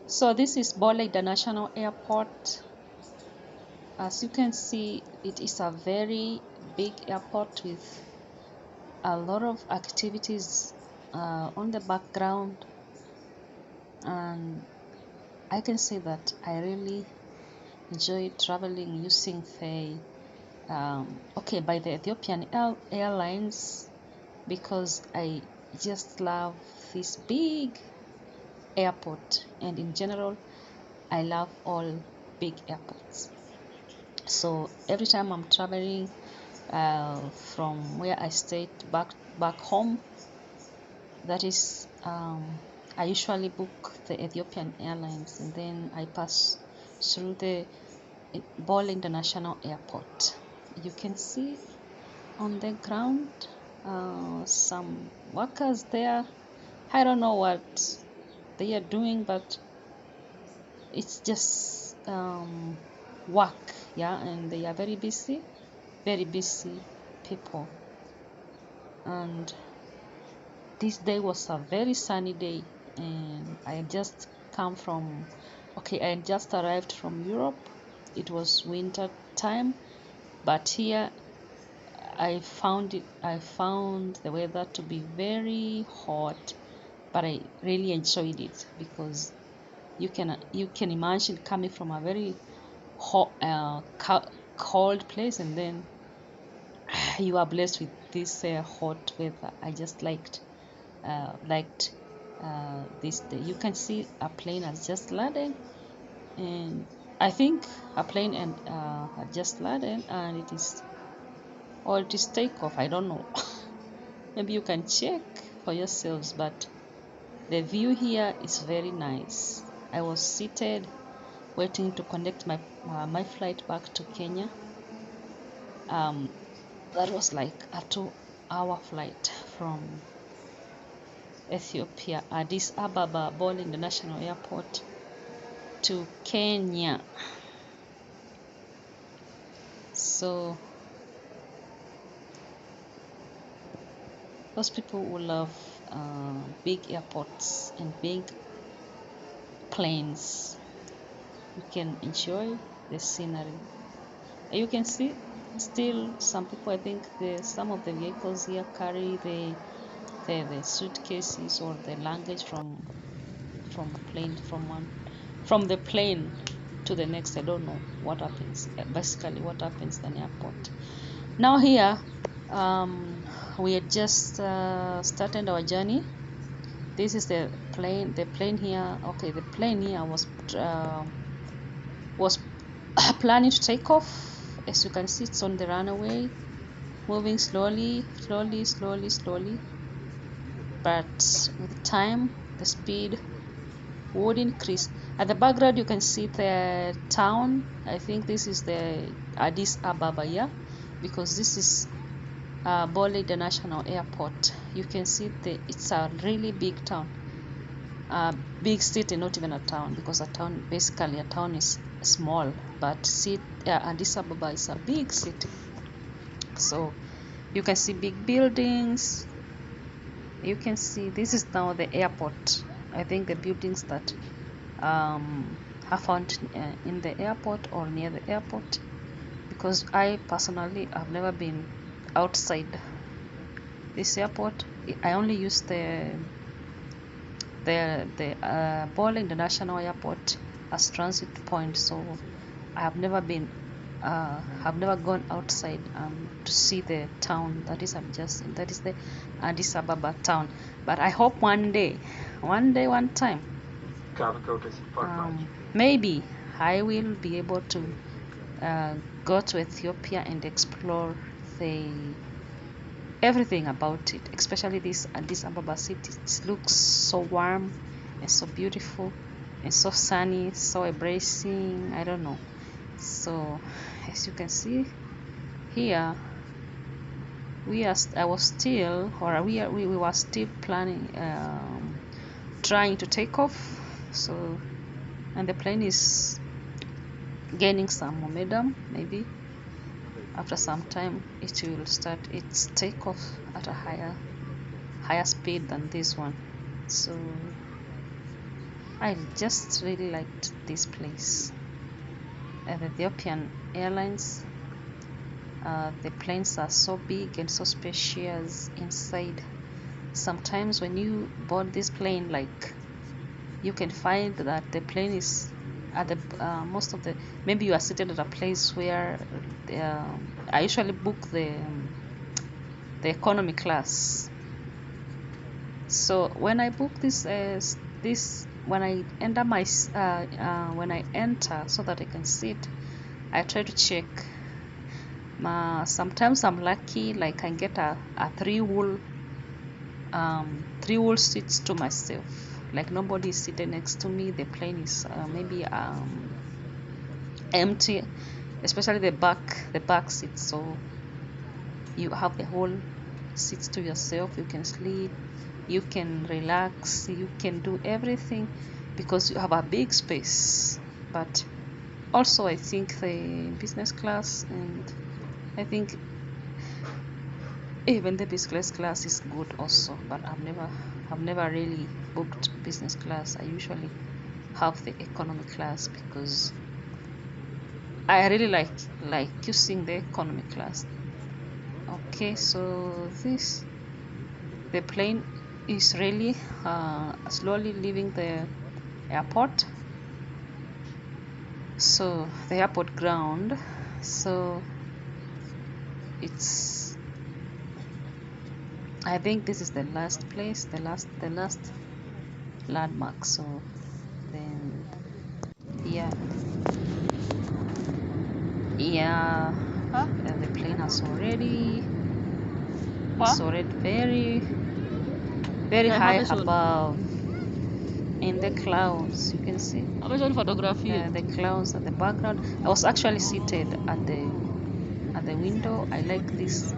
So this is Bole International Airport. As you can see, it is a very big airport with a lot of activities on the background, and I can say that I really enjoy traveling using the by the Ethiopian Airlines, because I just love this big airport, and in general I love all big airports. So every time I'm traveling from where I stayed back home, that is I usually book the Ethiopian Airlines, and then I pass through the Bole International Airport. You can see on the ground some workers there. I don't know what they are doing, but it's just work, yeah, and they are very busy people. And this day was a very sunny day, and I just I just arrived from Europe. It was winter time, but here I found the weather to be very hot, but I really enjoyed it, because you can imagine coming from a very hot cold place, and then you are blessed with this hot weather. I just liked this day. You can see a plane has just landed, and I think a plane had just landed, and it is takeoff. I don't know. Maybe you can check for yourselves, but the view here is very nice. I was seated waiting to connect my flight back to Kenya. That was like a 2-hour flight from Ethiopia, Addis Ababa, Bole International Airport to Kenya. So those people who love big airports and big planes, you can enjoy the scenery. You can see still some people, I think some of the vehicles here carry the suitcases or the luggage from the plane to the next. I don't know what happens, basically what happens in the airport. Now here we had just started our journey. This is the plane here. Okay, the plane here was planning to take off. As you can see, it's on the runway, moving slowly, but with time the speed would increase. At the background you can see the town. I think this is the Addis Ababa, yeah, because this is Bole International Airport. You can see it's a really big town, big city, not even a town, because a town is small, but Addis Ababa is a big city. So you can see big buildings. You can see this is now the airport. I think the buildings that are found in the airport or near the airport, because I personally have never been outside this airport. I only use the Bole International Airport as transit point, so I have never gone outside to see the town that is the Addis Ababa town. But I hope one time, maybe I will be able to go to Ethiopia and explore everything about it, especially this Addis Ababa city. It looks so warm and so beautiful and so sunny, so embracing. I don't know. So as you can see here, we were still planning, trying to take off. So, and the plane is gaining some momentum. Maybe after some time it will start its takeoff at a higher speed than this one. So I just really liked this place. The Ethiopian Airlines, the planes are so big and so spacious inside. Sometimes when you board this plane, like, you can find that the plane is at the most of the, maybe you are seated at a place where I usually book the economy class. So when I book this when I enter when I enter so that I can sit, I try to check. Sometimes I'm lucky, like I get a three whole seats to myself, like nobody is seated next to me. The plane is maybe empty, especially the back seats, so you have the whole seats to yourself. You can sleep, you can relax, you can do everything because you have a big space. But also I think the business class, and I think even the business class is good also, but I've never really booked business class. I usually have the economy class because I really like using the economy class. Okay, so the plane is really slowly leaving the airport. So the airport ground. So it's, I think this is the last place, the last landmark. So then, yeah, and the plane has already, it's already very high above in the clouds. You can see the clouds at the background. I was actually seated at the window. I like this.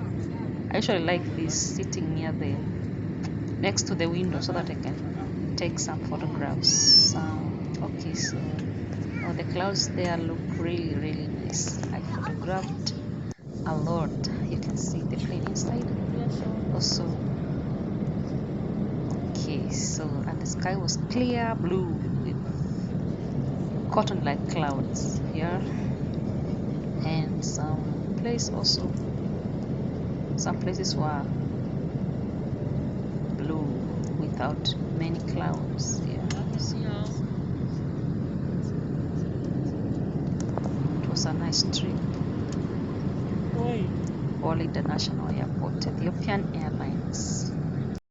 I usually like this, sitting near the next to the window so that I can take some photographs. Okay, so the clouds there look really nice. I photographed a lot. You can see the plane inside also. Okay, so, and the sky was clear blue with cotton like clouds here, and some places were blue without many clouds. Yeah, it was a nice trip. All International Airport, Ethiopian Airlines.